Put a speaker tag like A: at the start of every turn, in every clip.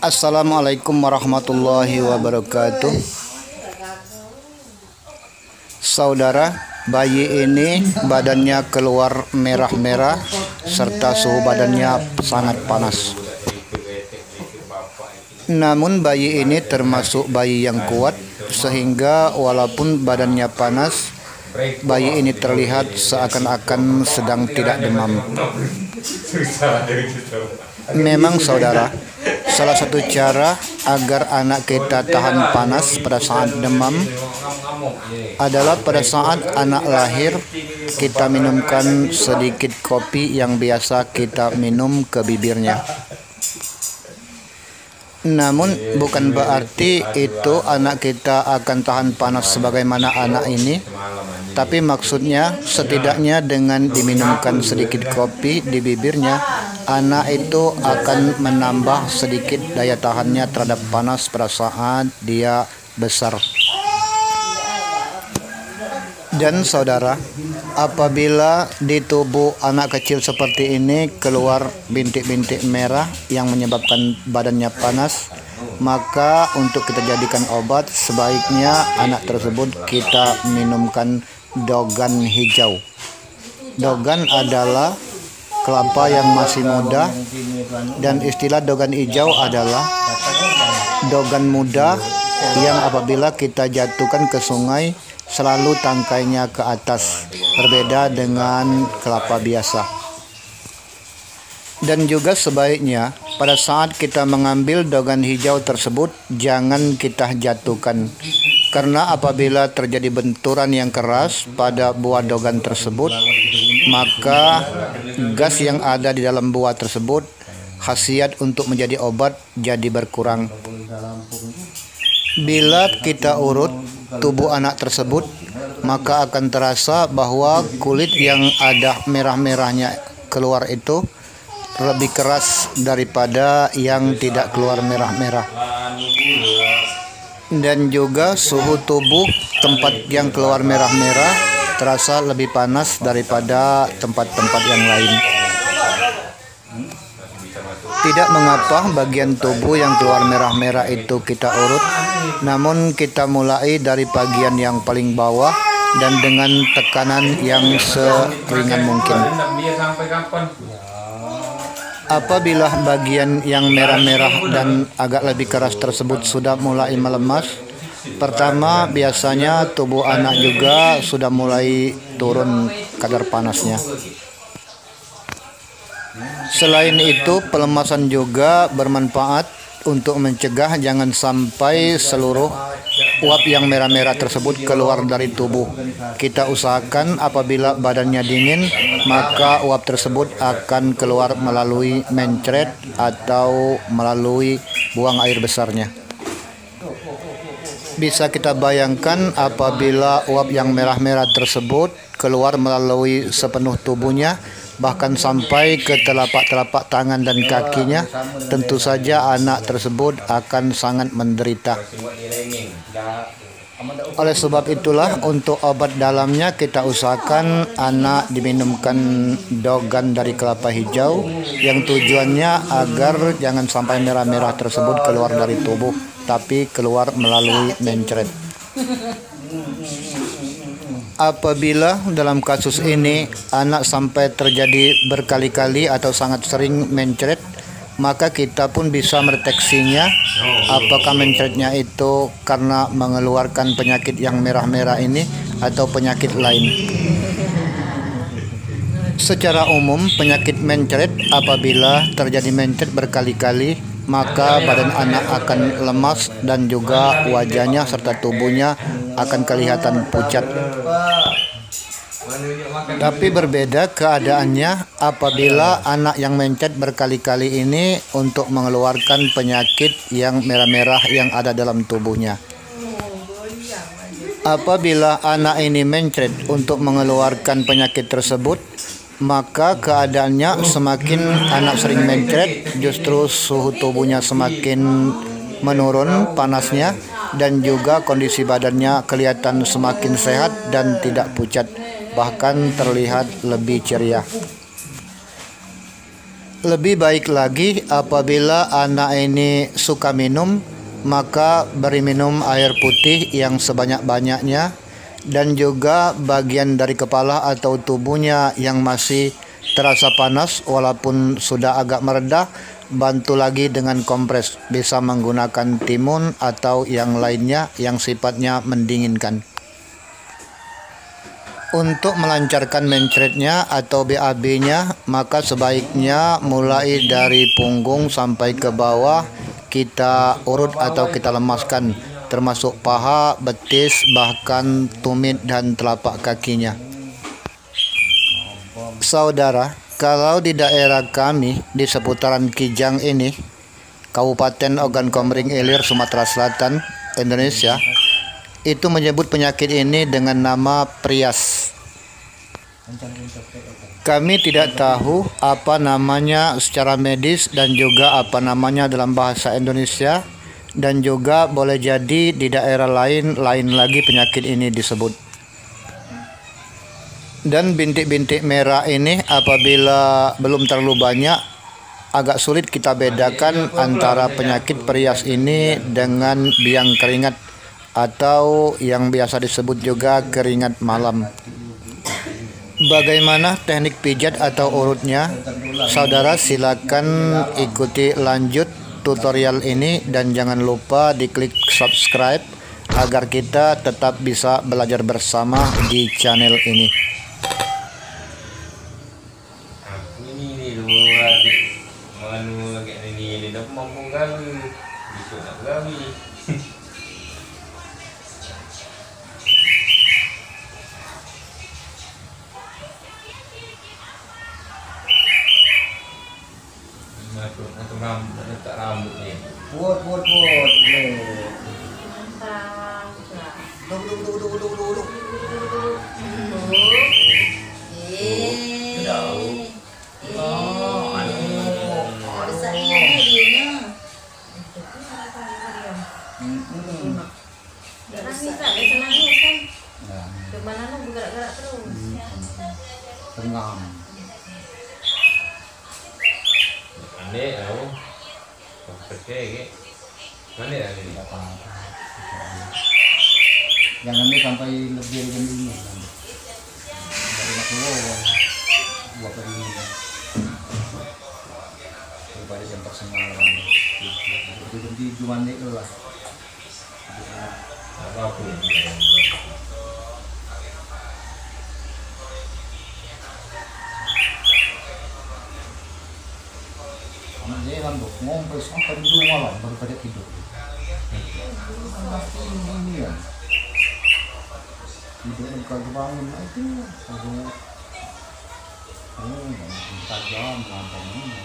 A: Assalamualaikum warahmatullahi wabarakatuh. Saudara, bayi ini badannya keluar merah-merah serta suhu badannya sangat panas. Namun bayi ini termasuk bayi yang kuat sehingga walaupun badannya panas, bayi ini terlihat seakan-akan sedang tidak demam. Memang saudara, salah satu cara agar anak kita tahan panas pada saat demam adalah pada saat anak lahir kita minumkan sedikit kopi yang biasa kita minum ke bibirnya. Namun bukan berarti itu anak kita akan tahan panas sebagaimana anak ini, tapi maksudnya setidaknya dengan diminumkan sedikit kopi di bibirnya, anak itu akan menambah sedikit daya tahannya terhadap panas pada saat dia besar. Dan saudara, apabila di tubuh anak kecil seperti ini keluar bintik-bintik merah yang menyebabkan badannya panas, maka untuk kita jadikan obat sebaiknya anak tersebut kita minumkan dogan hijau. Dogan adalah kelapa yang masih muda, dan istilah dogan hijau adalah dogan muda yang apabila kita jatuhkan ke sungai selalu tangkainya ke atas, berbeda dengan kelapa biasa. Dan juga sebaiknya pada saat kita mengambil dogan hijau tersebut jangan kita jatuhkan, karena apabila terjadi benturan yang keras pada buah dogan tersebut, maka gas yang ada di dalam buah tersebut, khasiat untuk menjadi obat jadi berkurang. Bila kita urut tubuh anak tersebut, maka akan terasa bahwa kulit yang ada merah-merahnya keluar itu lebih keras daripada yang tidak keluar merah-merah. Dan juga suhu tubuh tempat yang keluar merah-merah terasa lebih panas daripada tempat-tempat yang lain. Tidak mengapa bagian tubuh yang keluar merah-merah itu kita urut, namun kita mulai dari bagian yang paling bawah dan dengan tekanan yang seringan mungkin. Apabila bagian yang merah-merah dan agak lebih keras tersebut sudah mulai melemas, pertama biasanya tubuh anak juga sudah mulai turun kadar panasnya. Selain itu, pelemasan juga bermanfaat untuk mencegah jangan sampai seluruh uap yang merah-merah tersebut keluar dari tubuh. Kita usahakan apabila badannya dingin, maka uap tersebut akan keluar melalui mencret atau melalui buang air besarnya. Bisa kita bayangkan apabila uap yang merah-merah tersebut keluar melalui sepenuh tubuhnya, bahkan sampai ke telapak-telapak tangan dan kakinya, tentu saja anak tersebut akan sangat menderita. Oleh sebab itulah untuk obat dalamnya kita usahakan anak diminumkan dogan dari kelapa hijau yang tujuannya agar jangan sampai merah-merah tersebut keluar dari tubuh, tapi keluar melalui mencret. Apabila dalam kasus ini anak sampai terjadi berkali-kali atau sangat sering mencret, maka kita pun bisa mendeteksinya apakah mencretnya itu karena mengeluarkan penyakit yang merah-merah ini atau penyakit lain. Secara umum penyakit mencret apabila terjadi mencret berkali-kali, maka badan anak akan lemas dan juga wajahnya serta tubuhnya akan kelihatan pucat. Tapi berbeda keadaannya apabila anak yang mencret berkali-kali ini untuk mengeluarkan penyakit yang merah-merah yang ada dalam tubuhnya. Apabila anak ini mencret untuk mengeluarkan penyakit tersebut, maka keadaannya semakin anak sering mencret, justru suhu tubuhnya semakin menurun panasnya, dan juga kondisi badannya kelihatan semakin sehat dan tidak pucat, bahkan terlihat lebih ceria. Lebih baik lagi apabila anak ini suka minum, maka beri minum air putih yang sebanyak-banyaknya, dan juga bagian dari kepala atau tubuhnya yang masih terasa panas walaupun sudah agak meredah, bantu lagi dengan kompres, bisa menggunakan timun atau yang lainnya yang sifatnya mendinginkan. Untuk melancarkan mencretnya atau BAB-nya, maka sebaiknya mulai dari punggung sampai ke bawah kita urut atau kita lemaskan, termasuk paha, betis, bahkan tumit dan telapak kakinya. Saudara, kalau di daerah kami di seputaran Kijang ini, Kabupaten Ogan Komering Ilir, Sumatera Selatan, Indonesia, itu menyebut penyakit ini dengan nama prias. Kami tidak tahu apa namanya secara medis dan juga apa namanya dalam bahasa Indonesia, dan juga boleh jadi di daerah lain lagi penyakit ini disebut. Dan bintik-bintik merah ini apabila belum terlalu banyak, agak sulit kita bedakan antara penyakit prias ini dengan biang keringat atau yang biasa disebut juga keringat malam. Bagaimana teknik pijat atau urutnya? Saudara silakan ikuti lanjut tutorial ini dan jangan lupa diklik subscribe agar kita tetap bisa belajar bersama di channel ini.
B: Ini dulu adik manu kayak ini dah mampu gawi, bisa nak gawi. Untuk rambut, letak rambut ni.
A: Buat. Duduk. Tengah.
B: Ane, aku percaya ke? Mana ane ni?
A: Jangan nih sampai lebih dari ini. Dari buat ini. Daripada jam 4 malam. Jadi cuma nih lah.
B: Apa aku?
A: Dia kan ngompol sampai 2 malam baru pada tidur. Ini ya. Tidur kalau bangun itu tajam nonton ini.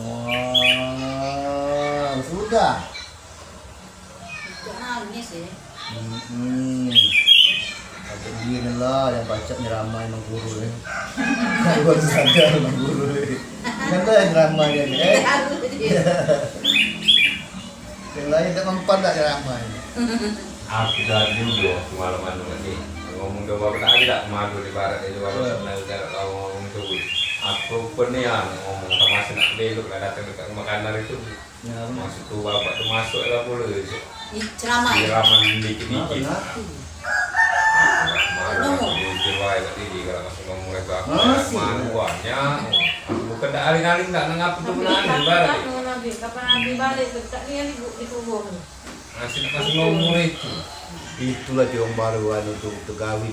A: Wow, sudah.
C: Nangis ya.
A: Begini lah yang baca nyeramai emang guru ya. Baru sadar emang guru ya. Kan tuh yang nyeramai ya. Yang lain tak mempan tak nyeramai.
B: Aku dah juga malam-malam ni. Ngomong dua bapak tak ada malu di barat itu bapak sebenarnya kalau ngomong tu. Aku pernah ngomong sama si nak belok lah datang dekat makanan itu. Masuk tu bapak tu masuk lah pula.
C: Ceramah.
B: Ceramah dikit-dikit. Malu jual kat diri kalau masuk ngomong lebar. Maluannya bukan dah aling-aling tak nangap tu benar di barat.
C: Kapan nanti balik tak ni yang dikubur.
B: Masih ngomong itu.
A: Itulah dia orang baru itu gawin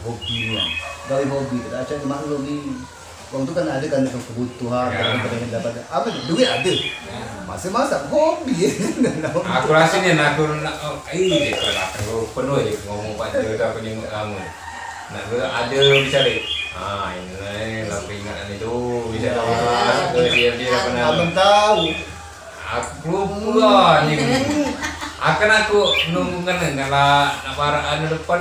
A: hobinya. Gawin hobi kita aja maklum ni. Uang itu kan ada kan kebutuhan,
B: Ya.
A: pengen dapat apa duit ada. Masih masak hobi.
B: Aku rasanya aku ini aku penuh ya ngomong Pak Jodoh aku nyenguk kamu. Nah, ada bicara. Ini lah peringatan itu bisa tahu ke dia pernah.
A: Abang tahu.
B: Aku lupa nih. Akan aku nunggu kan kalau para anu depan